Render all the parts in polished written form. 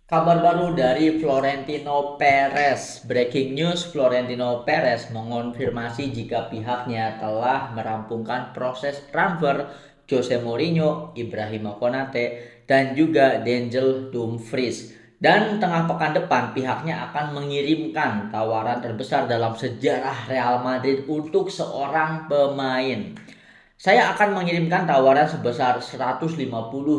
Kabar baru dari Florentino Perez. Breaking news, Florentino Perez mengonfirmasi jika pihaknya telah merampungkan proses transfer Jose Mourinho, Ibrahima Konate, dan juga Denzel Dumfries. Dan tengah pekan depan pihaknya akan mengirimkan tawaran terbesar dalam sejarah Real Madrid untuk seorang pemain. Saya akan mengirimkan tawaran sebesar 150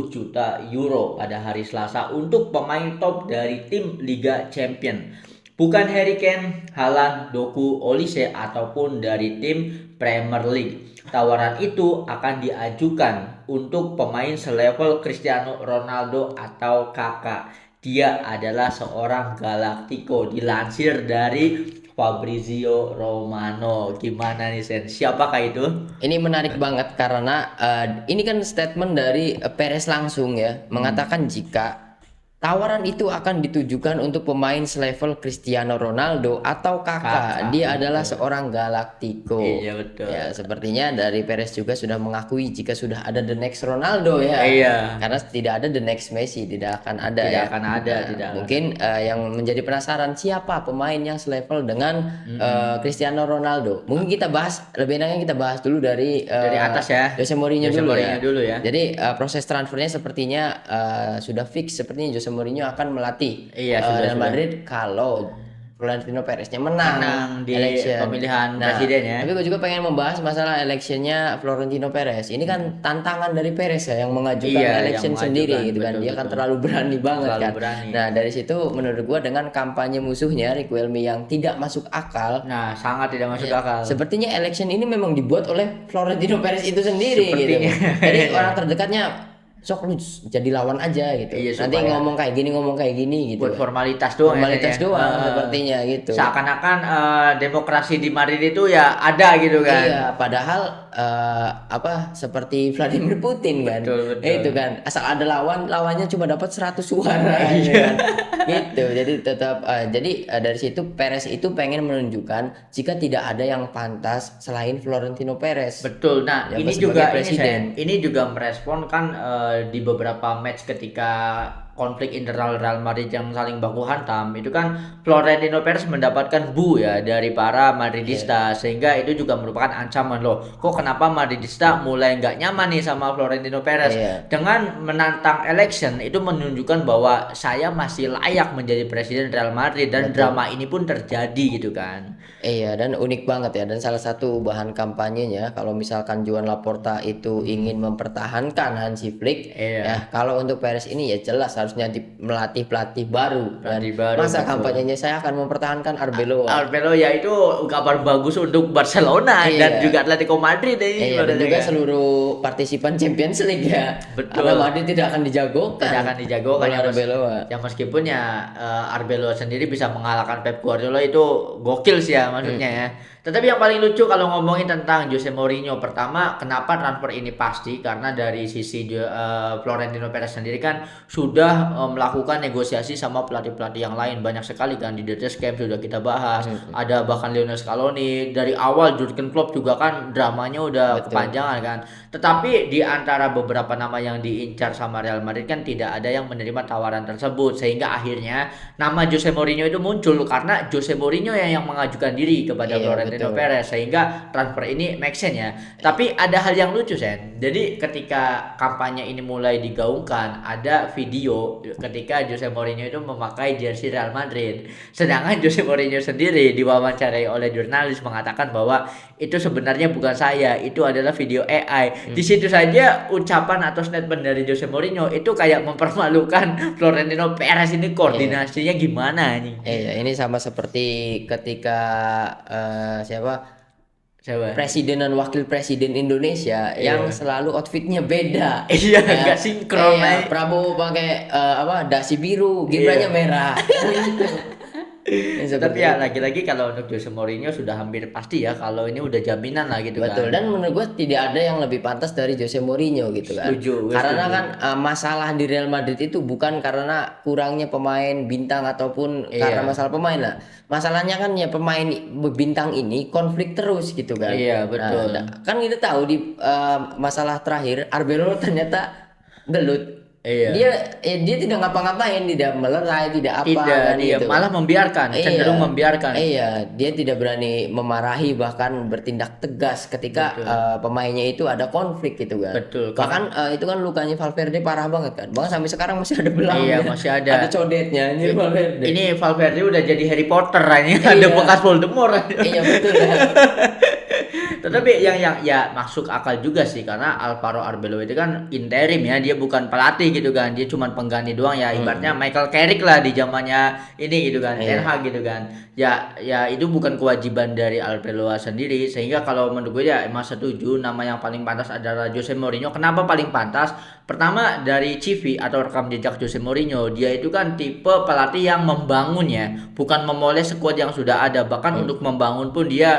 juta euro pada hari Selasa untuk pemain top dari tim Liga Champion. Bukan Harry Kane, Haaland, Doku, Olise ataupun dari tim Premier League. Tawaran itu akan diajukan untuk pemain selevel Cristiano Ronaldo atau Kakak. Dia adalah seorang Galactico dilansir dari Fabrizio Romano. Gimana nih Sen? Siapakah itu? Ini menarik banget karena ini kan statement dari Perez langsung ya mengatakan jika tawaran itu akan ditujukan untuk pemain selevel Cristiano Ronaldo atau Kakak. Kakak, Dia adalah betul. seorang Galactico. Iya, betul. Ya, sepertinya dari Perez juga sudah mengakui jika sudah ada the next Ronaldo ya. Iya, Karena tidak ada the next Messi, tidak akan ada tidak ya. akan ada, Nah, tidak akan ada. mungkin yang menjadi penasaran siapa pemain yang selevel dengan Cristiano Ronaldo. Mungkin kita bahas lebih enaknya kita bahas dulu dari Dari atas ya. Jose Mourinho Jose dulu Mourinho ya. dulu ya. Jadi proses transfernya sepertinya sudah fix, sepertinya Jose Mourinho akan melatih Iya, sudah Real sudah. Madrid kalau Florentino Pereznya menang Menang di election. pemilihan Nah, presiden ya. tapi gue juga pengen membahas masalah electionnya Florentino Perez. Ini kan tantangan dari Perez ya yang mengajukan Iya, yang election mengajukan sendiri gitu kan. betul Dia kan betul. terlalu berani banget Terlalu kan. berani. Nah, dari situ menurut gue dengan kampanye musuhnya Riquelme yang tidak masuk akal. Nah, sangat tidak masuk Ya, akal. sepertinya election ini memang dibuat oleh Florentino Perez itu sendiri gitu. Sepertinya. Jadi orang terdekatnya sok lu jadi lawan aja gitu. Iya, Nanti supaya ngomong kayak gini gitu buat kan. formalitas doang ya Sen ya. Formalitas doang sepertinya gitu. Seakan-akan demokrasi di Madrid itu ya ada gitu kan. Iya, padahal apa seperti Vladimir Putin kan. Betul betul. Itu kan asal ada lawan, lawannya cuma dapat 100 suara gitu Iya. kan. Gitu. Jadi tetap dari situ Perez itu pengen menunjukkan jika tidak ada yang pantas selain Florentino Perez Betul. Nah, jabat ini sebagai juga presiden. ini juga merespon kan di beberapa match ketika konflik internal Real Madrid yang saling baku hantam itu kan Florentino Perez mendapatkan bu ya dari para Iya, Madridista sehingga itu juga merupakan ancaman loh. Kok kenapa Madridista mulai nggak nyaman nih sama Florentino Perez iya, dengan menantang election itu menunjukkan bahwa saya masih layak menjadi presiden Real Madrid dan betul. drama ini pun terjadi gitu kan. Iya, dan unik banget ya. Dan salah satu bahan kampanyenya, kalau misalkan Joan Laporta itu ingin mempertahankan Hansi Flick, ya Iya, kalau untuk Perez ini ya jelas harusnya melatih pelatih baru. Dan pelatih baru masa betul. kampanyenya saya akan mempertahankan Arbeloa. Arbeloa ya itu kabar bagus untuk Barcelona dan Iya, juga Atletico Madrid ini iya, dan sebenarnya juga kan. seluruh partisipan Champions League ya. Karena Betul. Madrid tidak akan dijagokan Tidak akan dijagokan oleh Arbeloa. ya meskipun ya Arbeloa sendiri bisa mengalahkan Pep Guardiola itu gokil sih ya maksudnya ya. Tetapi yang paling lucu kalau ngomongin tentang Jose Mourinho pertama kenapa transfer ini pasti karena dari sisi Florentino Perez sendiri kan sudah melakukan negosiasi sama pelatih-pelatih yang lain banyak sekali kan di The Camp sudah kita bahas ada bahkan Lionel Scaloni dari awal Jurgen Klopp juga kan dramanya udah Betul. kepanjangan kan tetapi di antara beberapa nama yang diincar sama Real Madrid kan tidak ada yang menerima tawaran tersebut sehingga akhirnya nama Jose Mourinho itu muncul karena Jose Mourinho yang mengajukan diri kepada Iya, Florentino betul. Perez sehingga transfer ini make sense ya. Tapi ada hal yang lucu Sen. Jadi ketika kampanye ini mulai digaungkan ada video ketika Jose Mourinho itu memakai jersey Real Madrid. Sedangkan Jose Mourinho sendiri diwawancarai oleh jurnalis mengatakan bahwa itu sebenarnya bukan saya, itu adalah video AI. Di situ saja ucapan atau statement dari Jose Mourinho itu kayak mempermalukan Florentino Perez ini Iya. koordinasinya gimana nih? Iya, ini sama seperti ketika siapa Coba. presiden dan wakil presiden Indonesia yang Iya. selalu outfitnya beda. Iya, Ya, nggak sinkron ya nih. Prabowo pakai apa dasi biru, Gibrannya Iya. merah. Gitu. Ini Tapi seperti ya itu. lagi-lagi kalau untuk Jose Mourinho sudah hampir pasti ya kalau ini udah jaminan lah gitu Betul, kan. dan menurut gue tidak ada yang lebih pantas dari Jose Mourinho gitu kan. Setuju, gue Karena setuju. kan masalah di Real Madrid itu bukan karena kurangnya pemain bintang ataupun karena Iya. masalah pemain lah. Masalahnya kan ya pemain bintang ini konflik terus gitu kan. Iya, Nah, betul. kan kita tahu di masalah terakhir Arbeloa ternyata gelut. Iya. Dia tidak ngapa-ngapain, tidak melerai, tidak apa Tidak, kan dia gitu. malah membiarkan, cenderung Iya, membiarkan. iya, dia tidak berani memarahi bahkan bertindak tegas ketika Betul. pemainnya itu ada konflik gitu kan. Betul, Bahkan karena itu kan lukanya Valverde parah banget kan. Bahkan sampai sekarang masih ada iya belahnya, masih ada. ada codetnya ini Valverde. Ini Valverde udah jadi Harry Potter ini ada Iya, bekas Voldemort. iya betul ya. Tetapi yang ya masuk akal juga sih karena Alvaro Arbeloa itu kan interim ya, dia bukan pelatih gitu kan, dia cuma pengganti doang ya, ibaratnya Michael Carrick lah di zamannya ini gitu kan, Ten Iya. Hag gitu kan. Ya itu bukan kewajiban dari Arbeloa sendiri, sehingga kalau menurut gue ya emang setuju nama yang paling pantas adalah Jose Mourinho. Kenapa paling pantas? Pertama dari CV atau rekam jejak Jose Mourinho, dia itu kan tipe pelatih yang membangun ya, bukan memoles skuad yang sudah ada. Bahkan untuk membangun pun dia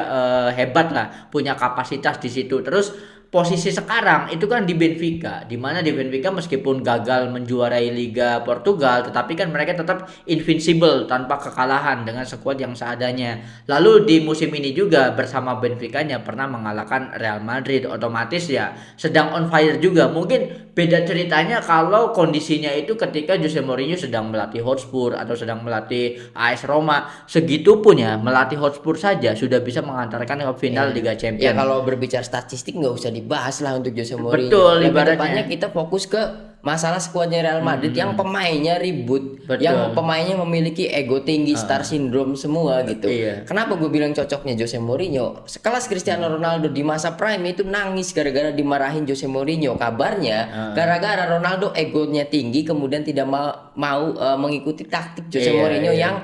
hebat lah, punya kapasitas di situ. Terus posisi sekarang itu kan di Benfica, di mana di Benfica meskipun gagal menjuarai Liga Portugal, tetapi kan mereka tetap invincible tanpa kekalahan dengan skuad yang seadanya. Lalu di musim ini juga bersama Benfica-nya pernah mengalahkan Real Madrid, otomatis ya sedang on fire juga. Mungkin beda ceritanya kalau kondisinya itu ketika Jose Mourinho sedang melatih Hotspur atau sedang melatih AS Roma. Segitu pun ya melatih Hotspur saja sudah bisa mengantarkan ke final Iya. Liga Ya Champions. kalau berbicara statistik nggak usah dibahas lah untuk Jose Mourinho. Betul Lebih tepatnya ibaratnya. kita fokus ke masalah skuadnya Real Madrid yang pemainnya ribut, yang Betul. pemainnya memiliki ego tinggi, star syndrome semua gitu. Iya. Kenapa gue bilang cocoknya Jose Mourinho? Sekelas Cristiano Ronaldo di masa prime itu nangis gara-gara dimarahin Jose Mourinho. Kabarnya gara-gara Ronaldo egonya tinggi kemudian tidak mau mengikuti taktik Jose Iya, Mourinho iya. yang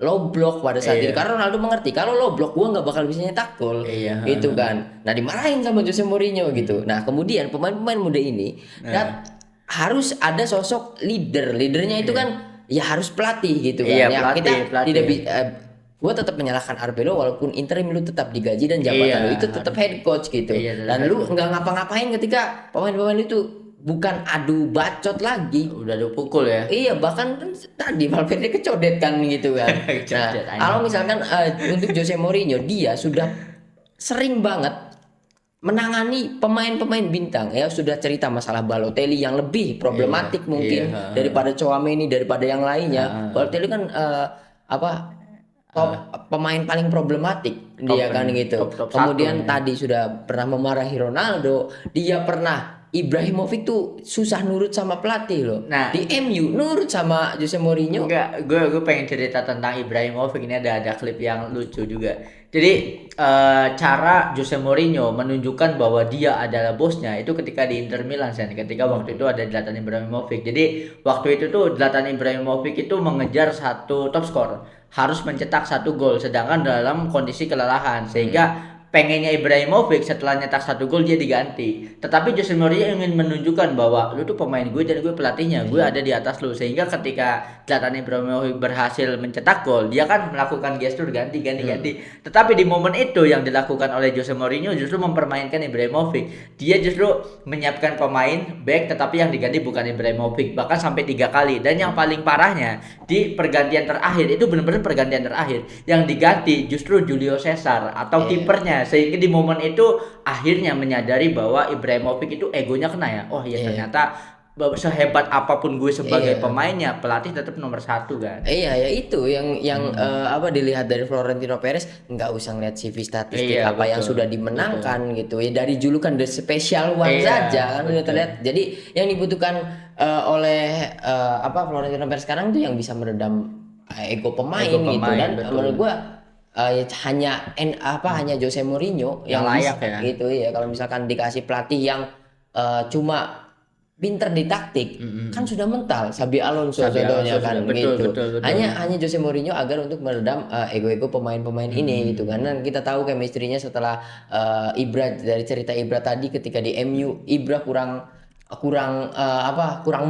low block pada saat itu, Iya. karena Ronaldo mengerti kalau low block gua nggak bakal bisa nyetak gol Iya. gitu kan. Nah dimarahin sama Jose Mourinho gitu. Nah kemudian pemain-pemain muda ini harus ada sosok leadernya itu kan ya harus pelatih gitu kan. Iya, Ya pelatih, kita pelatih. tidak bisa. Gue tetap menyalahkan Arbeloa walaupun interim lu tetap digaji dan jabatan Iya, lu itu tetap head coach gitu. Iya, tetap Dan head lu nggak ngapa-ngapain ketika pemain-pemain itu bukan adu bacot lagi. Udah dipukul ya. Iya, bahkan kan tadi Valverde kecodet kan gitu kan. Nah, Kecodet, anjing. kalau misalkan untuk Jose Mourinho, dia sudah sering banget menangani pemain-pemain bintang ya, sudah cerita masalah Balotelli yang lebih problematik mungkin iya. daripada Tchouaméni, daripada yang lainnya. Balotelli kan top pemain paling problematik dia kan gitu. top Kemudian satu, ya. tadi sudah pernah memarahi Ronaldo, dia pernah Ibrahimovic tuh susah nurut sama pelatih loh. Nah. Di MU nurut sama Jose Mourinho. Enggak, gue pengen cerita tentang Ibrahimovic, ini ada klip yang lucu juga. Jadi cara Jose Mourinho menunjukkan bahwa dia adalah bosnya itu ketika di Inter Milan, ketika waktu itu ada Zlatan Ibrahimovic. Jadi waktu itu tuh Zlatan Ibrahimovic itu mengejar satu top skor, harus mencetak satu gol, sedangkan dalam kondisi kelelahan, sehingga pengennya Ibrahimovic setelah nyetak satu gol dia diganti. Tetapi Jose Mourinho ingin menunjukkan bahwa lu tuh pemain gue dan gue pelatihnya, gue ada di atas lu. Sehingga ketika Zlatan Ibrahimovic berhasil mencetak gol, dia kan melakukan gestur ganti. Tetapi di momen itu yang dilakukan oleh Jose Mourinho justru mempermainkan Ibrahimovic. Dia justru menyiapkan pemain back, tetapi yang diganti bukan Ibrahimovic, bahkan sampai 3 kali. Dan yang paling parahnya di pergantian terakhir itu benar-benar pergantian terakhir yang diganti justru Julio Cesar atau kipernya, sehingga di momen itu akhirnya menyadari bahwa Ibrahimovic itu egonya kena ya. Oh ya ternyata sehebat apapun gue sebagai pemainnya, pelatih tetap nomor satu kan. Iya ya itu yang dilihat dari Florentino Perez, nggak usah ngeliat CV statistik Iya, apa yang betul, sudah dimenangkan gitu ya, dari julukan the special one Iya, saja kan udah terlihat. Jadi yang dibutuhkan oleh Florentino Perez sekarang itu yang bisa meredam ego pemain Ego gitu. pemain, Dan betul. menurut gua hanya Jose Mourinho Yang layak bisa, ya. gitu ya. Kalau misalkan dikasih pelatih yang cuma pinter di taktik, kan sudah mental. Xabi Alonso contohnya Alonso kan sudah, betul, gitu. betul. Hanya Jose Mourinho agar untuk meredam ego-ego pemain-pemain ini gitu kan. Dan kita tahu chemistry-nya setelah Ibra, dari cerita Ibra tadi ketika di MU, Ibra kurang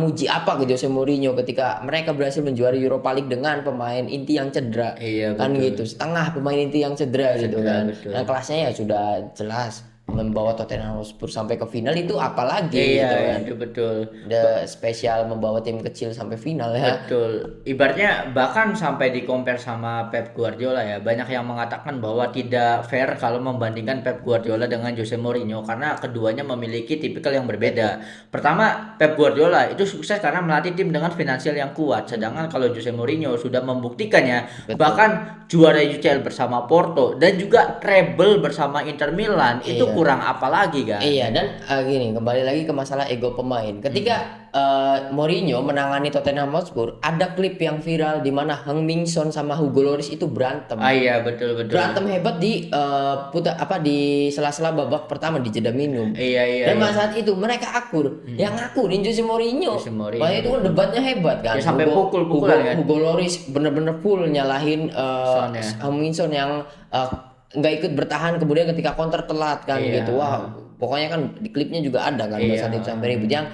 muji apa ke Jose Mourinho ketika mereka berhasil menjuari Europa League dengan pemain inti yang cedera. Iya, Kan betul. gitu, setengah pemain inti yang cedera gitu kan. betul. Nah kelasnya ya sudah jelas membawa Tottenham Hotspur sampai ke final itu apalagi Iya, gitu kan. itu betul. The spesial membawa tim kecil sampai final ya. Betul. Ibaratnya bahkan sampai di compare sama Pep Guardiola ya. Banyak yang mengatakan bahwa tidak fair kalau membandingkan Pep Guardiola dengan Jose Mourinho karena keduanya memiliki tipikal yang berbeda. Pertama, Pep Guardiola itu sukses karena melatih tim dengan finansial yang kuat. Sedangkan kalau Jose Mourinho sudah membuktikannya Betul. bahkan juara UCL bersama Porto dan juga treble bersama Inter Milan itu Iya. kurang apa lagi kan? Iya dan gini kembali lagi ke masalah ego pemain. Ketika Mourinho menangani Tottenham Hotspur, ada klip yang viral di mana Heung Min Son sama Hugo Lloris itu berantem. Ah iya, betul betul. Berantem hebat di di sela-sela babak pertama di jeda minum. Iya iya. Dan Iya. pada saat itu mereka akur. Yang ngakurin Jose Mourinho. Jose Mourinho. Makanya itu kan debatnya hebat kan. Ya, sampai pukul-pukulan kan. Hugo Lloris bener-bener full nyalahin Son ya. Heung Min Son yang nggak ikut bertahan, kemudian ketika counter telat kan Iya. gitu. Wah, pokoknya kan di klipnya juga ada kan Iya. saat itu sampai ribut yang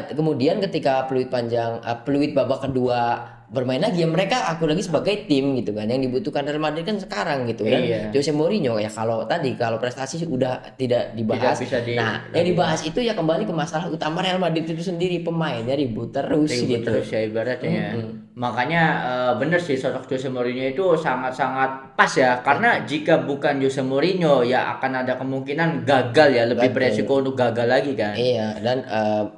kemudian ketika peluit babak kedua bermain lagi ya mereka aku lagi sebagai tim gitu kan yang dibutuhkan Real Madrid kan sekarang gitu dan Iya. Jose Mourinho ya kalau prestasi udah tidak dibahas. Tidak bisa Nah, yang dibahas itu ya kembali ke masalah utama Real Madrid itu sendiri, pemainnya ribut terus Ribut gitu. terus ya ibaratnya ya. Makanya bener sih sosok Jose Mourinho itu sangat-sangat pas ya karena jika bukan Jose Mourinho ya akan ada kemungkinan gagal ya, lebih beresiko untuk gagal lagi kan. Iya, dan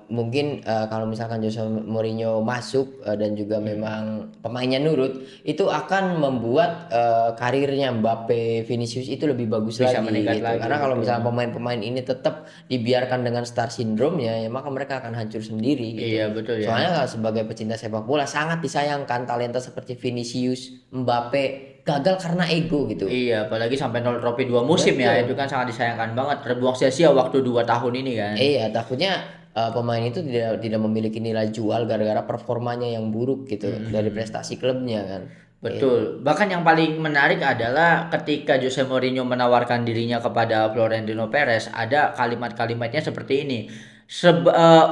mungkin kalau misalkan Jose Mourinho masuk dan juga memang pemainnya nurut, itu akan membuat karirnya Mbappe, Vinicius itu lebih bagus Bisa lagi meningkat gitu. lagi, Karena kalau betul. misalnya pemain-pemain ini tetap dibiarkan dengan star syndrome ya maka mereka akan hancur sendiri gitu. Iya betul ya. Soalnya kalau sebagai pecinta sepak bola sangat disayangkan talenta seperti Vinicius, Mbappe gagal karena ego gitu. Iya, apalagi sampai 0 trofi 2 musim ya, itu kan sangat disayangkan banget. Terbuang sia-sia waktu 2 tahun ini kan. Iya, takutnya pemain itu tidak memiliki nilai jual gara-gara performanya yang buruk gitu dari prestasi klubnya kan. Betul. Bahkan yang paling menarik adalah ketika Jose Mourinho menawarkan dirinya kepada Florentino Perez, ada kalimat-kalimatnya seperti ini.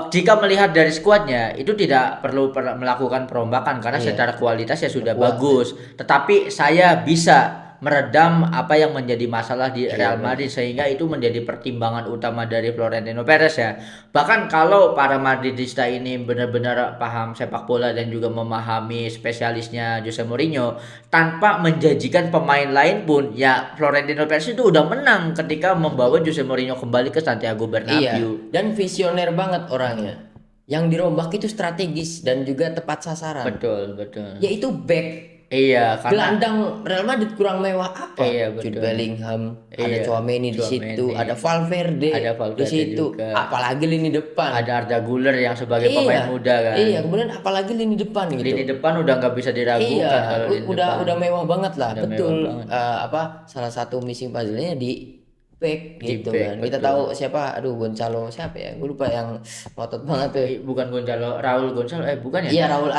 Jika melihat dari skuadnya itu tidak perlu melakukan perombakan karena secara kualitas ya sudah bagus. Tetapi saya bisa meredam apa yang menjadi masalah di Real Madrid sehingga itu menjadi pertimbangan utama dari Florentino Perez ya. Bahkan kalau para Madridista ini benar-benar paham sepak bola dan juga memahami spesialisnya Jose Mourinho tanpa menjanjikan pemain lain pun ya Florentino Perez itu udah menang ketika membawa Jose Mourinho kembali ke Santiago Iya, Bernabeu. dan visioner banget orangnya. Yang dirombak itu strategis dan juga tepat sasaran. Betul, betul. Yaitu back. Iya, karena Gelandang Real Madrid kurang mewah apa? Iya, betul. Jude Bellingham, ada Iya, Tchouaméni di situ, ada Valverde, Ada Valverde di situ, juga. apalagi lini depan. ada Arda Güler yang sebagai pemain muda kan. Iya, kemudian apalagi lini depan gitu. Lini depan udah nggak bisa diragukan Iya, kalau lini udah depan. mewah banget lah. Udah Betul. mewah banget. Salah satu missing puzzle-nya di back gitu back, kan. Kita betul. tahu siapa? Aduh, Gonzalo siapa ya? Gue lupa yang ngotot banget tuh. Bukan Gonzalo, Raul Gonzalo, bukan ya? Iya, Raul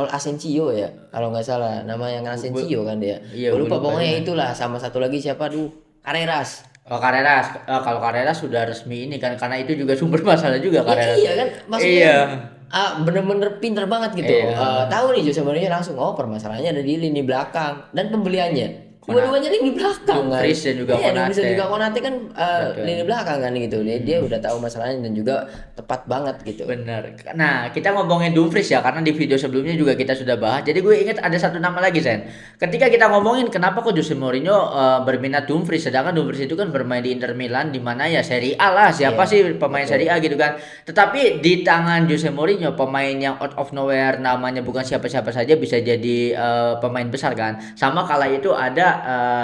Asensio ya. Kalau nggak salah, nama yang Asensio kan dia. Iya, Gue gua lupa lupa pokoknya itulah sama satu lagi siapa? Aduh, Carreras. Oh, Carreras. Kalau Carreras sudah resmi ini kan karena itu juga sumber masalah juga Ya, Carreras. iya kan, maksudnya Iya. bener-bener pinter banget gitu. Tahu nih Jose Mourinho langsung permasalahannya ada di lini belakang dan pembeliannya. Dua-duanya lini belakang kan. Dumfries dan juga Iya, Konate. Dumfries dan juga Konate kan lini belakang kan gitu. Dia udah tahu masalahnya dan juga tepat banget gitu. Bener. Nah, kita ngomongin Dumfries ya, karena di video sebelumnya juga kita sudah bahas. Jadi gue ingat ada satu nama lagi, Sen. Ketika kita ngomongin kenapa kok Jose Mourinho berminat Dumfries, sedangkan Dumfries itu kan bermain di Inter Milan, di mana ya Serie A lah, siapa sih pemain Serie A gitu kan. Tetapi di tangan Jose Mourinho, pemain yang out of nowhere, namanya bukan siapa-siapa saja bisa jadi pemain besar kan. Sama kala itu ada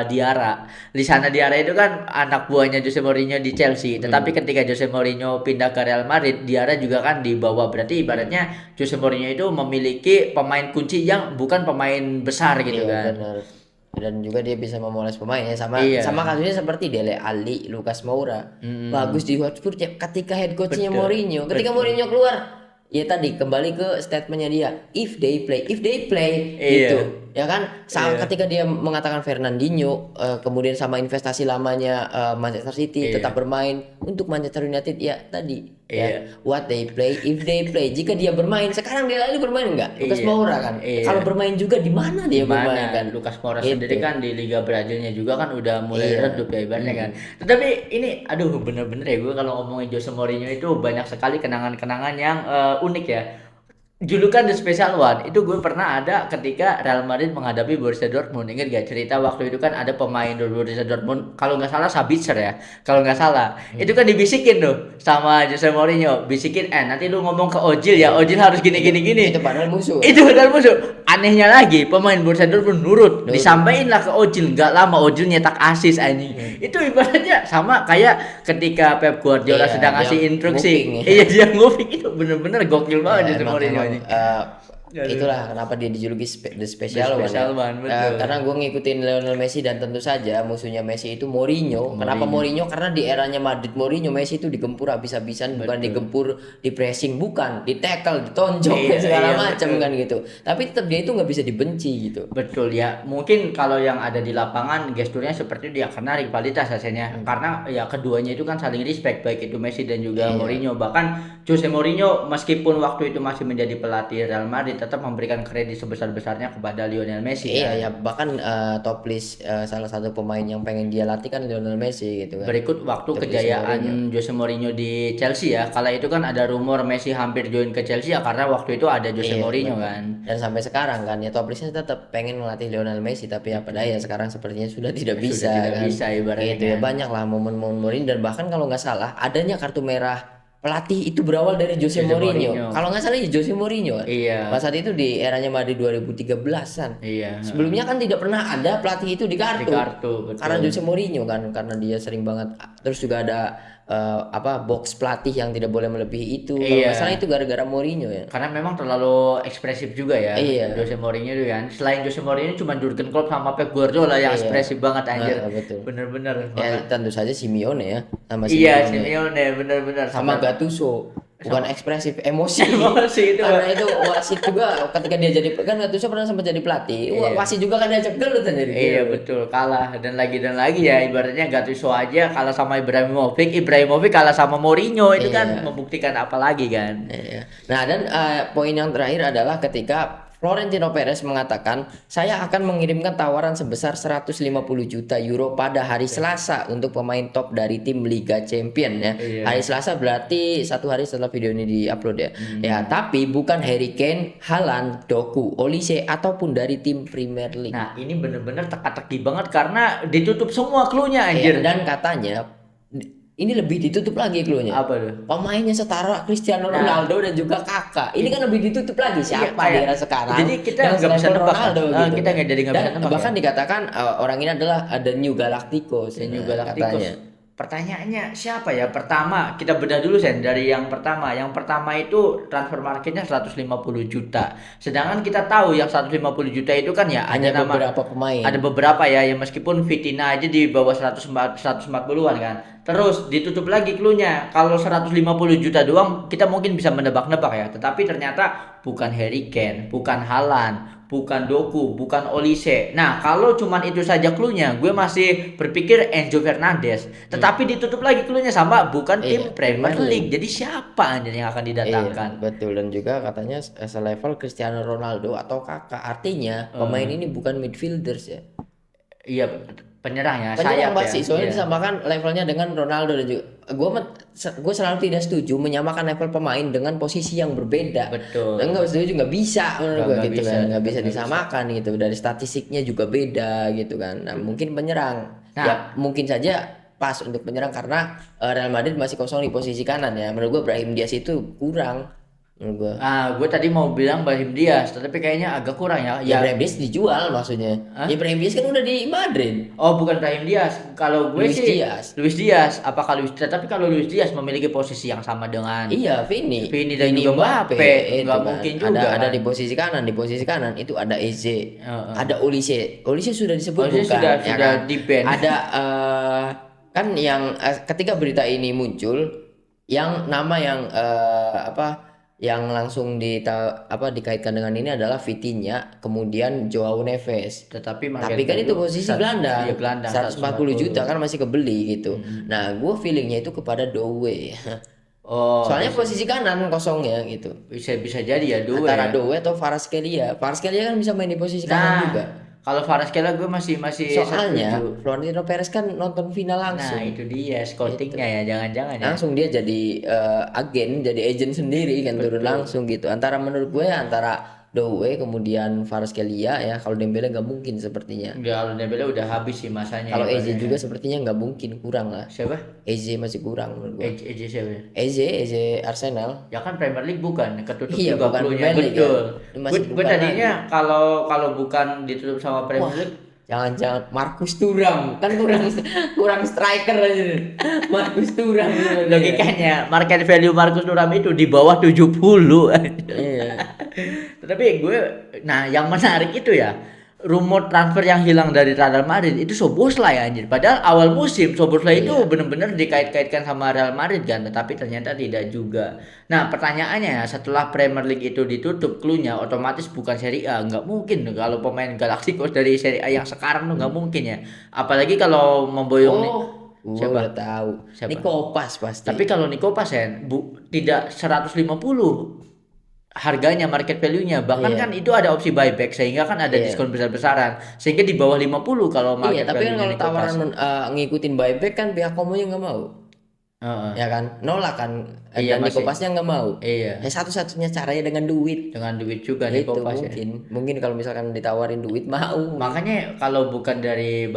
Diarra. Lisandro Diarra itu kan anak buahnya Jose Mourinho di Chelsea. Tetapi ketika Jose Mourinho pindah ke Real Madrid, Diarra juga kan dibawa. Berarti ibaratnya Jose Mourinho itu memiliki pemain kunci yang bukan pemain besar gitu kan. Benar. Dan juga dia bisa memoles pemain ya sama Iya. sama kasusnya seperti Dele Alli, Lucas Moura. Bagus di Hotspur ya, ketika head coachnya Mourinho. Ketika Mourinho keluar, ya tadi kembali ke statementnya dia, if they play Iya. gitu. ya kan? Ketika dia mengatakan Fernandinho, kemudian sama investasi lamanya Manchester City tetap bermain untuk Manchester United, ya tadi ya what they play if they play. Jika dia bermain sekarang, dia lagi bermain nggak? Lucas Moura kan. Kalau bermain juga di mana dia bermain kan? Lucas Moura Gitu. sendiri kan di Liga Brazilnya juga kan udah mulai redup ya ibaratnya kan. Tetapi ini aduh bener-bener ya, gue kalau ngomongin Jose Mourinho itu banyak sekali kenangan-kenangan yang unik ya. Julukan The Special One itu gue pernah ada ketika Real Madrid menghadapi Borussia Dortmund. Ingat gak cerita waktu itu kan ada pemain dari Borussia Dortmund, kalau nggak salah Sabitzer ya, kalau nggak salah itu kan dibisikin tuh sama Jose Mourinho, bisikin nanti lu ngomong ke Ozil ya, Ozil harus gini gini gini. Itu padahal musuh. Itu padahal musuh. Anehnya lagi pemain Borussia Dortmund nurut. Disampaikan lah ke Ozil, nggak lama Ozil nyetak assist anjing. Itu ibaratnya sama kayak ketika Pep Guardiola sedang ngasih instruksi. Iya dia nguping, itu bener-bener gokil banget Jose Mourinho. Itulah kenapa dia dijuluki The Special One. Karena gue ngikutin Lionel Messi dan tentu saja musuhnya Messi itu Mourinho. Kenapa Mourinho? Karena di eranya Madrid Mourinho, Messi itu digempur habis-habisan, bukan digempur, di pressing, bukan, di tackle, ditonjok segala macam kan gitu. Tapi tetap dia itu nggak bisa dibenci gitu. Betul ya. Mungkin kalau yang ada di lapangan gesturnya seperti dia karena rivalitas hasilnya. Karena ya keduanya itu kan saling respect, baik itu Messi dan juga Mourinho. Bahkan Jose Mourinho meskipun waktu itu masih menjadi pelatih Real Madrid tetap memberikan kredit sebesar-besarnya kepada Lionel Messi. Iya, ya bahkan top list salah satu pemain yang pengen dia latih kan Lionel Messi gitu kan. Berikut waktu kejayaan Jose Mourinho di Chelsea ya. Kala itu kan ada rumor Messi hampir join ke Chelsea ya karena waktu itu ada Jose Mourinho kan. Dan sampai sekarang kan ya top listnya tetap pengen melatih Lionel Messi, tapi apa daya sekarang sepertinya sudah tidak bisa. Tidak bisa ibaratnya. Gitu ya, banyak lah momen-momen Mourinho, dan bahkan kalau nggak salah adanya kartu merah pelatih itu berawal dari Jose Mourinho. Kalau nggak salah ya Jose Mourinho kan. Iya. Pas saat itu di eranya Madrid 2013-an. Iya. Sebelumnya kan tidak pernah ada pelatih itu di kartu. Betul. Karena Jose Mourinho kan, karena dia sering banget. Terus juga ada box pelatih yang tidak boleh melebihi itu. Kalau nggak salah itu gara-gara Mourinho ya. Karena memang terlalu ekspresif juga ya. Iya. Jose Mourinho itu kan. Selain Jose Mourinho cuma Jurgen Klopp sama Pep Guardiola yang ekspresif banget anjir. Betul. Bener-bener. Ya tentu saja Simeone ya, sama Iya, Simeone bener-bener sama Gattuso. Bukan ekspresif, emosi. Emosi itu. Karena itu wasit juga ketika dia jadi, kan Gattuso pernah sempat jadi pelatih. Wasit juga kan diajak gelut kan jadi. Iya betul, kalah dan lagi ya, ibaratnya Gattuso aja kalah sama Ibrahimovic kalah sama Mourinho, itu kan membuktikan apa lagi kan. Iya. Nah, dan poin yang terakhir adalah ketika Florentino Perez mengatakan, saya akan mengirimkan tawaran sebesar 150 juta euro pada hari Selasa untuk pemain top dari tim Liga Champion ya. Hari Selasa berarti satu hari setelah video ini diupload ya. Ya, tapi bukan Harry Kane, Haaland, Doku, Olise ataupun dari tim Premier League. Nah, ini bener-bener teka-teki banget karena ditutup semua cluenya anjir. Dan katanya ini lebih ditutup lagi cluenya. Apa tuh? Pemainnya setara Cristiano Ronaldo dan juga Kakak. Ini kan lebih ditutup lagi siapa di era sekarang. Jadi kita nggak bisa nebak. Gitu. Kita nggak bisa nebak. Bahkan dikatakan orang ini adalah the new Galacticos. Katanya. Pertanyaannya siapa ya? Pertama, kita bedah dulu Sen dari yang pertama. Yang pertama itu transfer marketnya 150 juta. Sedangkan kita tahu yang 150 juta itu kan ya hanya ada beberapa pemain. Ada beberapa ya, yang meskipun Vitina aja di bawah 140-an kan. Terus ditutup lagi cluenya. Kalau 150 juta doang kita mungkin bisa menebak-nebak ya. Tetapi ternyata bukan Harry Kane, bukan Haaland, bukan Doku, bukan Olise. Nah, kalau cuman itu saja cluenya, gue masih berpikir Enzo Fernandez. Tetapi ditutup lagi cluenya sama bukan tim Premier League. Jadi siapa anjir yang akan didatangkan? Betul, dan juga katanya selevel Cristiano Ronaldo atau Kakak. Artinya pemain ini bukan midfielders ya. Iya, penyerang ya, sayap pasti. Soalnya disamakan levelnya dengan Ronaldo dan juga gue selalu tidak setuju menyamakan level pemain dengan posisi yang berbeda. Betul. Dan nggak setuju, nggak bisa menurut gue gitu kan, nggak bisa disamakan gitu. Dari statistiknya juga beda gitu kan. Nah mungkin penyerang, ya mungkin saja pas untuk penyerang karena Real Madrid masih kosong di posisi kanan ya. Menurut gue Brahim Diaz itu kurang. Gue tadi mau bilang Brahim Diaz, tapi kayaknya agak kurang ya. Ya Brahim Diaz dijual maksudnya. Ya Brahim Diaz kan udah di Madrid. Oh bukan Brahim Diaz. Kalau gue Luis Diaz. Apakah Luis Diaz? Tapi kalau Luis Diaz memiliki posisi yang sama dengan Vini dan juga Mbappe, nggak mungkin juga. Ada di posisi kanan, itu ada Eze, ada Olise. Olise sudah disebut bukan? Sudah di ban. Ada kan yang ketika berita ini muncul, yang nama yang yang langsung dikaitkan dengan ini adalah Vitinha, kemudian Joao Neves. Tetapi Tapi kan itu posisi gelandang, Iya, gelandang 140 juta kan masih kebeli gitu. Nah, gue feelingnya itu kepada Dowe. Oh, Soalnya posisi kanan kosongnya gitu. bisa bisa jadi ya dua Antara ya. Dowe atau Kvaratskhelia. Kvaratskhelia kan bisa main di posisi kanan juga. Kalau Kvaratskhelia gue masih Soalnya setuju. Florentino Perez kan nonton final langsung. Nah, itu dia scoutingnya ya, jangan-jangan ya. Langsung dia jadi agen, jadi agent sendiri kan, turun langsung gitu. Antara menurut gue antara Dowe kemudian Kvaratskhelia ya. Kalau Dembele nggak mungkin sepertinya. Enggak, kalau Dembele udah habis sih masanya Kalau ya, Eze Pak. juga sepertinya nggak mungkin, kurang lah. Siapa? Eze masih kurang menurut gue. Ej siapa ya? Eze Arsenal. Ya kan Premier League bukan, ketutup Iya, juga bukan cluenya, Premier League ya. betul. Ini masih Gue bukan tadinya kalau bukan ditutup sama Premier League, Jangan-jangan Marcus Thuram kan kurang striker aja. Marcus Thuram sebenarnya. logikanya market value Marcus Thuram itu di bawah 70. Iya. Tetapi nah yang menarik itu ya, rumor transfer yang hilang dari Real Madrid itu Szoboszlai anjir. Padahal awal musim Szoboszlai itu benar-benar dikait-kaitkan sama Real Madrid kan, tetapi ternyata tidak juga. Nah, pertanyaannya ya, setelah Premier League itu ditutup klunya, otomatis bukan Serie A. Nggak mungkin tuh kalau pemain Galacticos dari Serie A yang sekarang tuh nggak mungkin ya. Apalagi kalau memboyong nih. Gua Siapa? udah tahu. Siapa? Ini Kopas pasti. Tapi kalau Nico Pasen tidak 150 harganya, market value-nya, bahkan kan itu ada opsi buyback sehingga kan ada diskon besar-besaran sehingga di bawah 50 kalau market Iya, tapi kan value-nya kalau Nico Pas. tawaran ngikutin buyback kan pihak komunya nggak mau. Heeh. Ya kan? Nolak kan. Iya, Dan masih. Nico Pasnya nggak mau. Iya, Ya satu-satunya caranya dengan duit. dengan duit juga Itu Nico Pas ya. mungkin kalau misalkan ditawarin duit mau. Makanya kalau bukan dari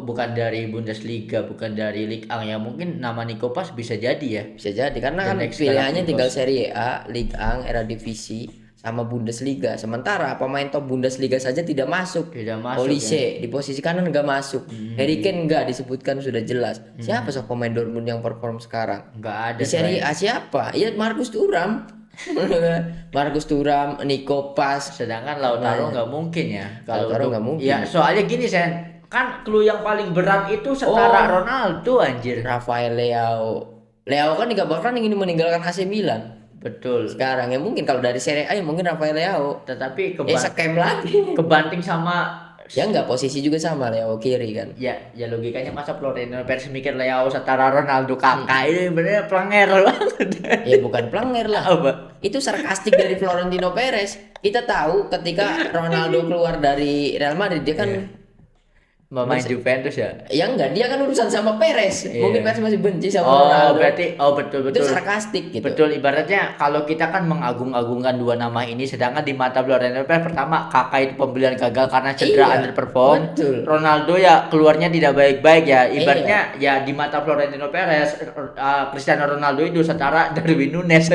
bukan dari Bundesliga, bukan dari Ligue 1 ya, mungkin nama Nico Pas bisa jadi ya. Bisa jadi karena kan next pilihannya Galacticos. tinggal Serie A, Ligue 1, Eredivisie sama Bundesliga. Sementara pemain top Bundesliga saja tidak masuk. Tidak masuk. Olise di posisi kanan nggak masuk. Harry Kane nggak disebutkan, sudah jelas. Siapa sok pemain Dortmund yang perform sekarang? Nggak ada Di Serie A siapa? Iya Marcus Thuram. Marcus Thuram, Nico Pas. Sedangkan Lautaro nggak mungkin ya. Kalau Lautaro untuk- nggak mungkin. Ya, soalnya gini Sen, kan clue yang paling berat itu setara Ronaldo anjir. Rafael Leao. Leao kan dikabarkan ingin meninggalkan AC Milan. Betul. Sekarang ya mungkin kalau dari Serie A ya mungkin Rafael Leao. Tetapi Scam lagi. kebanting sama Ya enggak, posisi juga sama Leo kiri kan. ya logikanya masa Florentino Perez mikir Leao setara Ronaldo kakak ini bener plenger banget. Ya bukan plenger lah. Apa? Itu sarkastik dari Florentino Perez. Kita tahu ketika Ronaldo keluar dari Real Madrid dia kan Main Juventus ya. ya enggak, dia kan urusan sama Perez. Mungkin Perez masih benci sama Oh, Ronaldo. berarti betul. Itu sarkastik gitu. Betul, ibaratnya kalau kita kan mengagung-agungkan dua nama ini, sedangkan di mata Florentino Perez pertama kakak itu pembelian gagal karena cedera Iya, underperform. betul. Ronaldo ya keluarnya tidak baik-baik ya. Ibaratnya ya di mata Florentino Perez Cristiano Ronaldo itu setara Darwin Nunes.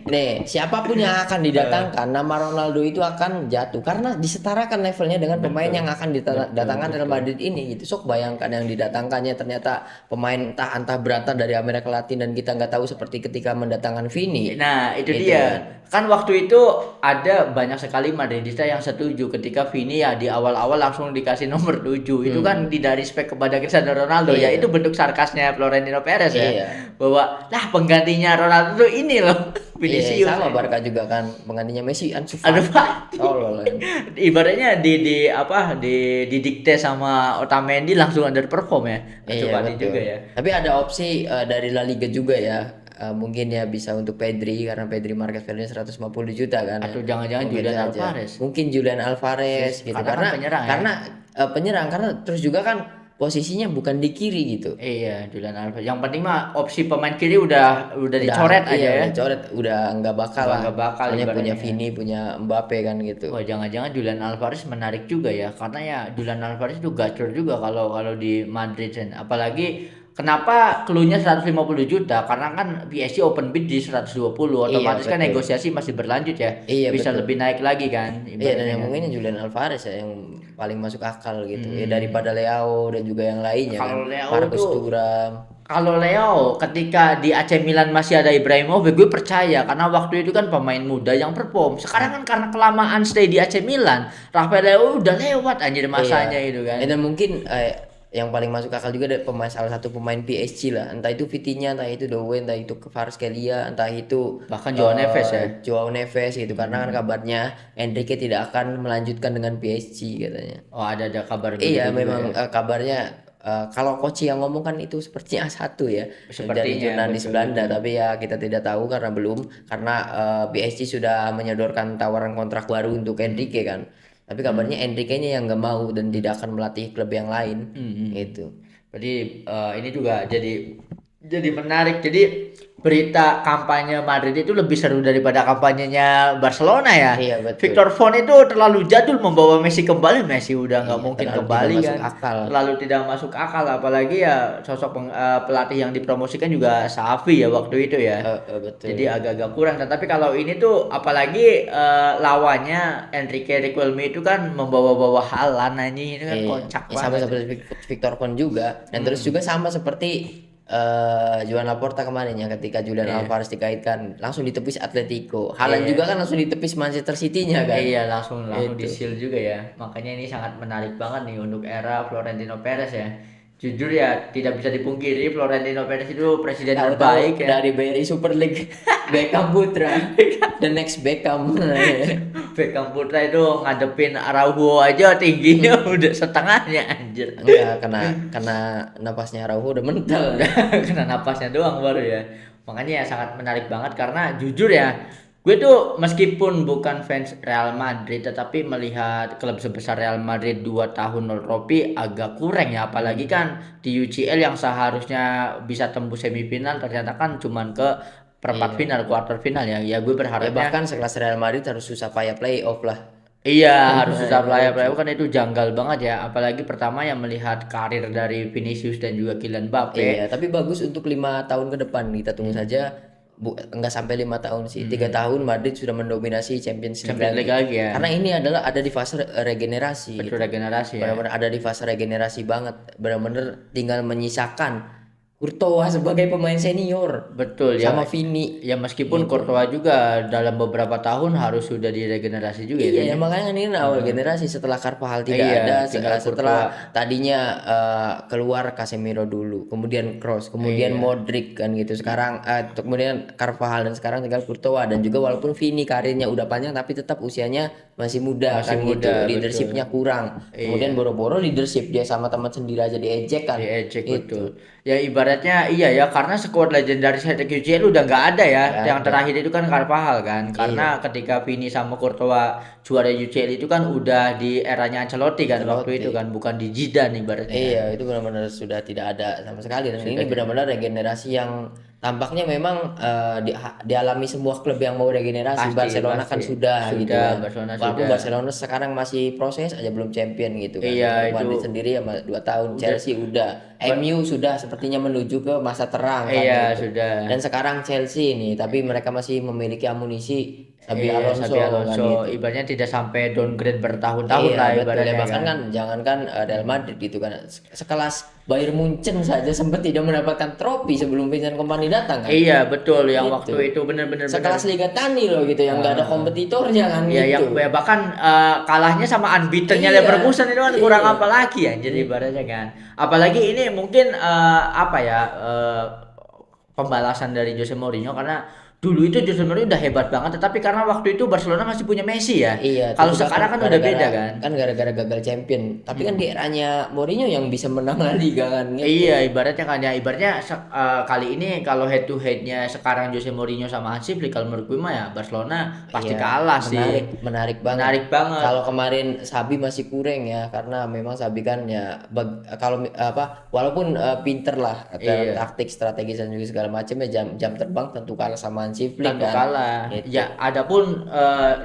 Nih, siapapun yang akan didatangkan, nama Ronaldo itu akan jatuh karena disetarakan levelnya dengan pemain yang akan didatangkan Real Madrid ini gitu. Sok bayangkan yang didatangkannya ternyata pemain entah berantah dari Amerika Latin dan kita nggak tahu, seperti ketika mendatangkan Vini. Nah, itu Gitu dia. Kan waktu itu ada banyak sekali Madridista yang setuju ketika Vini ya di awal-awal langsung dikasih nomor 7. Itu kan tidak respect kepada Cristiano Ronaldo ya. Itu bentuk sarkasnya Florentino Perez ya. Iya. Bahwa lah penggantinya Ronaldo tuh ini loh. Vinicius. Iya, sama Barca juga kan penggantinya Messi, Ansu Fati. Aduh, Pak. Tolol kan. Ibaratnya didikte sama Otamendi langsung underperform ya. Ansu Iya, Fati betul. juga ya. Tapi ada opsi dari La Liga juga ya. Mungkin ya bisa untuk Pedri karena Pedri market value-nya 150 juta kan. Atau jangan-jangan Mungkin Julian saja. Alvarez. Mungkin Julian Alvarez gitu karena kan penyerang ya. penyerang karena terus juga kan posisinya bukan di kiri gitu. Iya, Julian Alvarez. Yang penting mah opsi pemain kiri udah dicoret aja iya, ya. udah coret, udah nggak bakal lah. Nggak bakal Soalnya punya ibaratnya. Vini, punya Mbappe kan gitu. Wah, jangan-jangan Julian Alvarez menarik juga ya, karena ya Julian Alvarez itu gacor juga kalau di Madrid. Apalagi kenapa cluenya 150 juta? Karena kan PSG open bid di 120, otomatis kan betul. negosiasi masih berlanjut ya. Iya, Bisa betul. lebih naik lagi kan. Iya, dan ibaratnya yang kan. mungkin Julian Alvarez ya yang paling masuk akal gitu. Ya daripada Leao dan juga yang lainnya Kalau kan. Leao Marcus tuh- Thuram. Kalau Leo ketika di AC Milan masih ada Ibrahimovic, gue percaya karena waktu itu kan pemain muda yang perform. Sekarang kan karena kelamaan stay di AC Milan, Rafael Leo udah lewat anjir masanya Iya. itu kan. Dan mungkin yang paling masuk akal juga ada salah satu pemain PSG lah, entah itu Vitinha, entah itu Doué, entah itu Kvaratskhelia, entah itu Bahkan Joao Neves ya. Joao Neves gitu, karena kan kabarnya Enrique tidak akan melanjutkan dengan PSG katanya. Oh, ada kabar Iya, begitu juga memang ya. kabarnya kalau coach yang ngomong kan itu sepertinya A1 ya dari Sepertinya jurnalis betul Belanda, betul. tapi ya kita tidak tahu karena belum, karena PSG sudah menyodorkan tawaran kontrak baru untuk Enrique kan. Tapi kabarnya Enrique-nya yang nggak mau dan tidak akan melatih klub yang lain gitu. Jadi ini juga jadi menarik. Jadi berita kampanye Madrid itu lebih seru daripada kampanyenya Barcelona ya. Iya betul. Victor Font itu terlalu jadul membawa Messi kembali. Messi udah nggak Iya, mungkin terlalu tidak kembali masuk kan. akal. Terlalu tidak masuk akal, apalagi ya sosok pelatih yang dipromosikan juga Xavi ya waktu itu ya. Betul. Jadi agak-agak kurang. Tetapi kalau ini tuh apalagi lawannya Enrique Riquelme itu kan membawa-bawa Haaland anjing, itu kan Iya, kocak ya sama banget. seperti Victor Pon juga, dan terus juga sama seperti Joan Laporta kemarin ya, ketika Julian Alvarez dikaitkan langsung ditepis Atletico. Haaland juga kan langsung ditepis Manchester City-nya kan. Iya, langsung di Itu. seal juga ya. Makanya ini sangat menarik banget nih untuk era Florentino Perez ya. Jujur ya, tidak bisa dipungkiri Florentino Perez itu presiden terbaik Tahu-tahu ya. dari BRI Super League Beckham Putra, the next Beckham. Beckham Putra itu ngadepin Araujo aja tingginya udah setengahnya anjir. Enggak, kena napasnya Araujo udah mental. Kena napasnya doang baru ya. Makanya ya sangat menarik banget karena jujur ya, gue tuh meskipun bukan fans Real Madrid tetapi melihat klub sebesar Real Madrid 2 tahun nol trofi agak kurang ya, apalagi kan di UCL yang seharusnya bisa tembus semifinal ternyata kan cuman ke perempat final, quarter final ya. Ya gue Ya berharapnya bahkan sekelas Real Madrid harus susah payah playoff lah. iya, harus susah Nah, playoff kan itu janggal banget ya. Apalagi pertama yang melihat karir dari Vinicius dan juga Kylian iya, Mbappe. tapi bagus untuk 5 tahun ke depan. Kita tunggu saja. Enggak sampai 5 tahun sih, 3 tahun Madrid sudah mendominasi Champions League Champions lagi. League lagi ya. Karena ini adalah ada di fase regenerasi. Betul regenerasi ya. Benar-benar ada di fase regenerasi banget. Benar-benar tinggal menyisakan Courtois sebagai pemain senior Betul ya. sama Vini. Ya meskipun Courtois juga dalam beberapa tahun harus sudah diregenerasi juga Iya, ya. ya makanya kan ini awal generasi setelah Carvajal tidak Iya, ada, tinggal setelah tadinya keluar Casemiro dulu, kemudian Kroos, kemudian Modric kan gitu. Sekarang kemudian Carvajal dan sekarang tinggal Courtois, dan juga walaupun Vini karirnya udah panjang tapi tetap usianya masih muda Masih kan muda, gitu. betul. Leadershipnya kurang. Kemudian boro-boro leadership dia sama teman sendiri aja diejek kan. Diejek Itu. betul. Ya ibaratnya iya ya, karena skuad legendaris Celtic UCL udah nggak ada ya. Nggak Yang ada. terakhir itu kan Carvajal kan. Karena ketika Vini sama Courtois juara UCL itu kan udah di eranya Ancelotti kan waktu itu kan, bukan di Zidane ibaratnya kan. Iya, itu benar-benar sudah tidak ada sama sekali, dan ini benar-benar regenerasi yang tampaknya memang dialami semua klub yang mau regenerasi. Pasti, Barcelona kan pasti. sudah gitu kan. Barcelona Walaupun sudah. Barcelona sekarang masih proses aja, belum champion gitu kan. Iya, Untuk Madrid itu sendiri ya 2 tahun, Chelsea udah, MU sudah sepertinya menuju ke masa terang kan iya gitu. sudah. Dan sekarang Chelsea ini, tapi mereka masih memiliki amunisi Xabi Iya, Alonso Xabi kan Alonso gitu. ibaratnya tidak sampai downgrade bertahun-tahun Iya lah betul ya, ibaratnya bahkan kan. kan jangankan Real Madrid gitu kan, sekelas Bayern Munchen saja sempat tidak mendapatkan trofi sebelum Vincent Kompany datang kan. Iya betul, yang Gitu. waktu itu bener-bener Sekelas Liga Tani loh gitu, yang nggak ada kompetitornya kan ya yang gitu. ya bahkan kalahnya sama unbeatennya Iya, Leverkusen itu kan kurang iya. apa lagi ya jadi ibaratnya kan. Apalagi ini mungkin apa ya pembalasan dari Jose Mourinho, karena dulu itu Jose Mourinho udah hebat banget tetapi karena waktu itu Barcelona masih punya Messi ya. Iya, Kalau terus sekarang kan udah beda kan. Kan gara-gara gagal champion. Tapi kan di eranya Mourinho yang bisa menang La Liga kan gitu. Iya, ibaratnya kan ya, ibaratnya kali ini kalau head to headnya sekarang Jose Mourinho sama Hansi Flick, kalau menurut gue mah ya Barcelona pasti Iya, kalah sih. menarik banget. Menarik banget. Kalau kemarin Sabi masih kurang ya, karena memang Sabi kan ya kalau walaupun pinter lah dalam taktik, strategis dan juga segala macam ya, jam terbang tentu kalah sama Hansi Flick Tentu kan. kalah. Gitu. Ya, adapun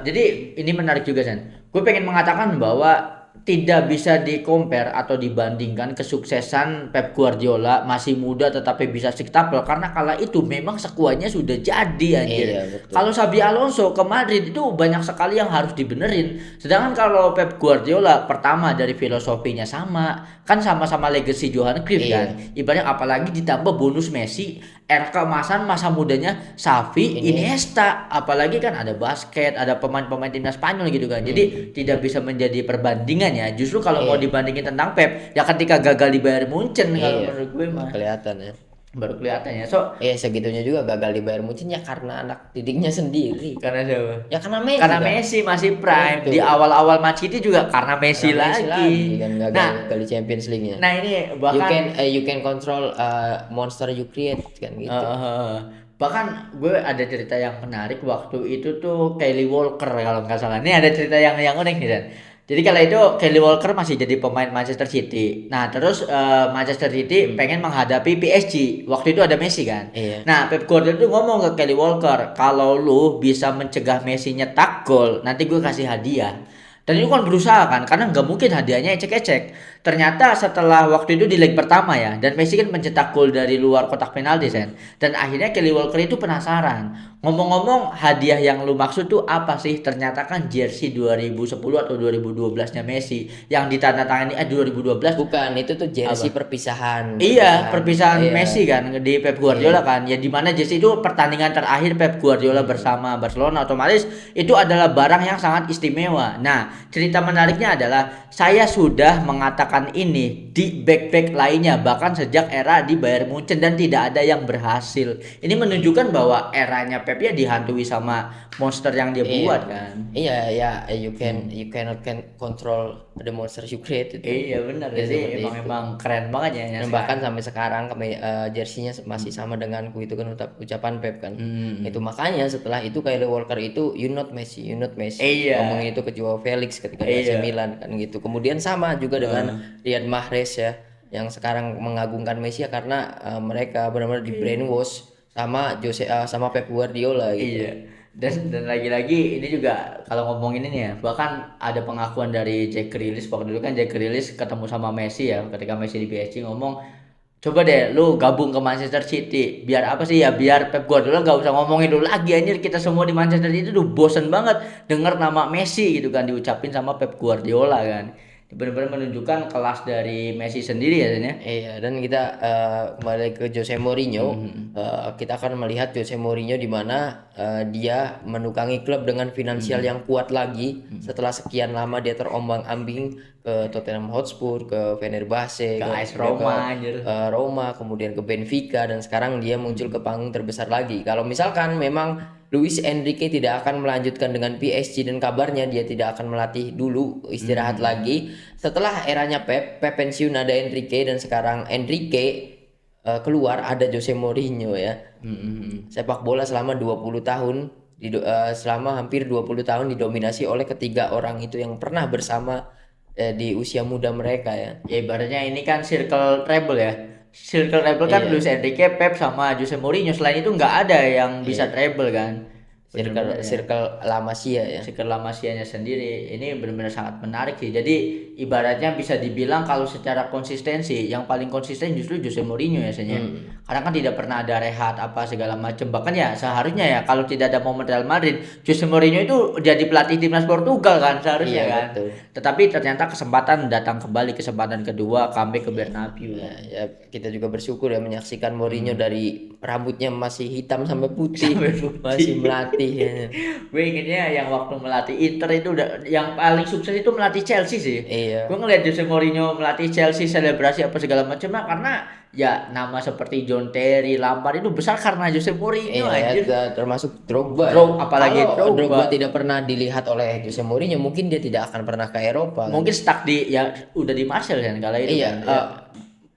jadi ini menarik juga San. Gue pengen mengatakan bahwa tidak bisa di-compare atau dibandingkan kesuksesan Pep Guardiola masih muda tetapi bisa stable, karena kala itu memang skuadnya sudah jadi anjir. Iya, betul. Kalau Xabi Alonso ke Madrid itu banyak sekali yang harus dibenerin. Sedangkan kalau Pep Guardiola pertama dari filosofinya sama, kan sama-sama legacy Johan Cruyff kan. Ibaratnya apalagi ditambah bonus Messi, era keemasan masa mudanya Xavi, Iniesta, apalagi kan ada basket, ada pemain-pemain timnas Spanyol gitu kan. Jadi tidak bisa menjadi perbandingan ya. Justru kalau mau dibandingin tentang Pep, ya ketika gagal di Bayern Munchen kalau Iya, menurut gue mah kelihatan ya. baru kelihatan ya. So, Segitunya juga gagal di Bayern Munchen ya karena anak didiknya sendiri. karena siapa? Ya karena Messi Karena kan. Messi masih prime di Betul. awal-awal match itu juga karena Messi Karena Messi lagi lagi. kan Nah, gagal di Champions League-nya. nah ini You can bahkan you can control monster you create kan gitu. bahkan gue ada cerita yang menarik waktu itu tuh Kelly Walker kalau nggak salah. Ini ada cerita yang unik nih Dan. Jadi kala itu Kelly Walker masih jadi pemain Manchester City. Nah terus Manchester City pengen menghadapi PSG. Waktu itu ada Messi kan. Iya. Nah Pep Guardiola tuh ngomong ke Kelly Walker, kalau lu bisa mencegah Messi nyetak gol, nanti gue kasih hadiah. Dan itu kan berusaha kan, karena nggak mungkin hadiahnya ecek-ecek. Ternyata setelah waktu itu di leg pertama ya, dan Messi kan mencetak gol dari luar kotak penalti Sen. Dan akhirnya Kelly Walker itu penasaran. Ngomong-ngomong hadiah yang lu maksud tuh apa sih? Ternyata kan jersey 2010 atau 2012-nya Messi yang ditandatangani 2012. Bukan, itu tuh jersey perpisahan. Iya, perpisahan Iya. Messi kan di Pep Guardiola kan. Ya di mana jersey itu pertandingan terakhir Pep Guardiola bersama Barcelona, otomatis itu adalah barang yang sangat istimewa. Nah, cerita menariknya adalah saya sudah mengatakan ini di back-back lainnya bahkan sejak era di Bayern Munchen dan tidak ada yang berhasil. Ini menunjukkan bahwa eranya Pep ya dihantui sama monster yang dia buat kan. Iya, ya, you cannot can control the monster you create itu. Iya benar, Ya, seperti jadi itu. emang keren banget ya. Dan bahkan sampai sekarang jersey-nya masih sama denganku, itu kan ucapan Pep kan. Itu makanya setelah itu Kyle Walker itu you not Messi, you not Messi. Iya. Ngomongin itu ke Joao Felix ketika di AC Iya. Milan kan gitu. Kemudian sama juga dengan Riyad Mahrez ya, yang sekarang mengagungkan Messi ya karena mereka benar-benar di brainwash sama sama Pep Guardiola gitu. Iya. Dan lagi-lagi ini juga kalau ngomongin ini ya, bahkan ada pengakuan dari Jack Grealish. Waktu dulu kan Jack Grealish ketemu sama Messi ya, ketika Messi di PSG ngomong, coba deh lu gabung ke Manchester City. Biar apa sih ya, biar Pep Guardiola gak usah ngomongin dulu lagi, anjir kita semua di Manchester City udah bosen banget denger nama Messi gitu kan diucapin sama Pep Guardiola kan. Benar-benar menunjukkan kelas dari Messi sendiri ya Dan ya. Iya, dan kita kembali ke Jose Mourinho. Kita akan melihat Jose Mourinho di mana dia menukangi klub dengan finansial yang kuat lagi setelah sekian lama dia terombang-ambing ke Tottenham Hotspur, ke Fenerbahce, Ke AS Roma, anjir. Roma, kemudian ke Benfica, dan sekarang dia muncul ke panggung terbesar lagi. Kalau misalkan memang Luis Enrique tidak akan melanjutkan dengan PSG dan kabarnya dia tidak akan melatih dulu, istirahat lagi. Setelah eranya Pep pensiun ada Enrique, dan sekarang Enrique keluar ada Jose Mourinho ya. Sepak bola selama 20 tahun selama hampir 20 tahun didominasi oleh ketiga orang itu yang pernah bersama di usia muda mereka ya. Ya ibaratnya ini kan circle treble ya. Circle treble kan Iya. Luis Enrique, Pep sama Jose Mourinho. Selain itu nggak ada yang bisa treble kan. Circle La Masia ya. Circle La Masia-nya sendiri ini benar-benar sangat menarik sih. Jadi ibaratnya bisa dibilang kalau secara konsistensi yang paling konsisten justru Jose Mourinho ya sebenarnya. Karena kan tidak pernah ada rehat apa segala macam. Bahkan ya seharusnya ya kalau tidak ada momen Real Madrid, Jose Mourinho itu jadi pelatih timnas Portugal kan seharusnya Iya, kan. betul. Tetapi ternyata kesempatan datang kembali, kesempatan kedua comeback ke Bernabeu. Ya, kita juga bersyukur ya menyaksikan Mourinho dari rambutnya masih hitam sampai putih, Sampai putih. masih melatih ya. Gue ingetnya yang waktu melatih Inter itu udah yang paling sukses itu melatih Chelsea sih. Iya. Gue ngeliat Jose Mourinho melatih Chelsea selebrasi apa segala macam lah karena ya nama seperti John Terry, Lampard itu besar karena Jose Mourinho Iya, anjir. termasuk Drogba. Apalagi Kalau Drogba. Drogba tidak pernah dilihat oleh Jose Mourinho, mungkin dia tidak akan pernah ke Eropa. Mungkin stuck di ya udah di Marseille kan kala itu Iya, kan.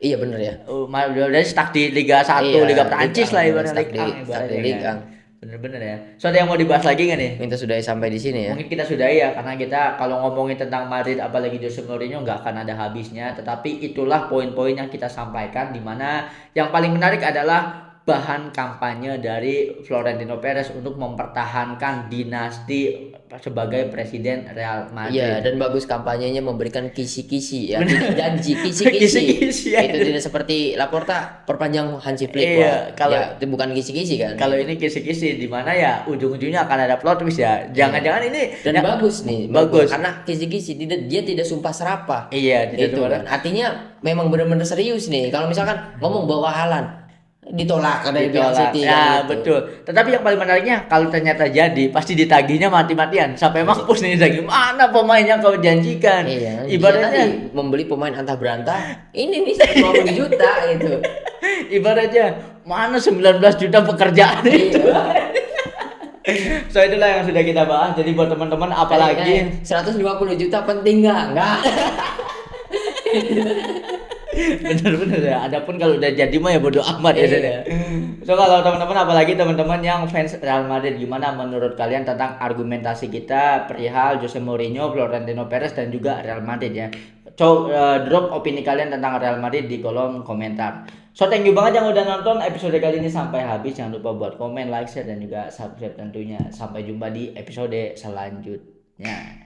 iya bener ya. Udah stuck di Liga 1, Iya, Liga Prancis Liga lah A, ibaratnya stuck di ibaratnya Liga kan. A. Bener-bener ya. So ada yang mau dibahas lagi nggak nih? Kita sudah sampai di sini ya. Mungkin kita sudahi ya karena kita kalau ngomongin tentang Madrid apalagi Jose Mourinho nggak akan ada habisnya, tetapi itulah poin-poin yang kita sampaikan di mana yang paling menarik adalah bahan kampanye dari Florentino Perez untuk mempertahankan dinasti sebagai presiden Real Madrid. Iya, dan bagus kampanyenya memberikan kisi-kisi ya, janji kisi-kisi. Kisi-kisi, ya. Itu tidak seperti Laporta perpanjang Hansi Flick. Iya, kalau ya, itu bukan kisi-kisi kan. Kalau ini kisi-kisi di mana ya ujung-ujungnya akan ada plot twist ya. Jangan-jangan ini Dan ya, bagus nih, bagus. karena kisi-kisi dia tidak sumpah serapah. Iya, Itu kan. Artinya memang benar-benar serius nih. Kalau misalkan ngomong bawa Haaland, ditolak dari pihak ditolak. City Ya, kan itu. betul. Tetapi yang paling menariknya kalau ternyata jadi pasti ditagihnya mati-matian sampai mampus nih Inzaghi. Mana pemain yang kau janjikan? Iya, dia Ibaratnya tadi membeli pemain antah berantah. Ini nih 150 juta gitu. ibaratnya mana 19 juta pekerjaan itu. Iya. So itulah yang sudah kita bahas. Jadi buat teman-teman apalagi 150 juta penting nggak? Nggak. bener-bener ya. Adapun kalau udah jadi mah ya bodo amat ya. Sen, ya. So kalau teman-teman apalagi teman-teman yang fans Real Madrid, gimana menurut kalian tentang argumentasi kita perihal Jose Mourinho, Florentino Perez dan juga Real Madrid ya. Drop opini kalian tentang Real Madrid di kolom komentar. So thank you banget yang udah nonton episode kali ini sampai habis. Jangan lupa buat komen, like, share dan juga subscribe tentunya. Sampai jumpa di episode selanjutnya.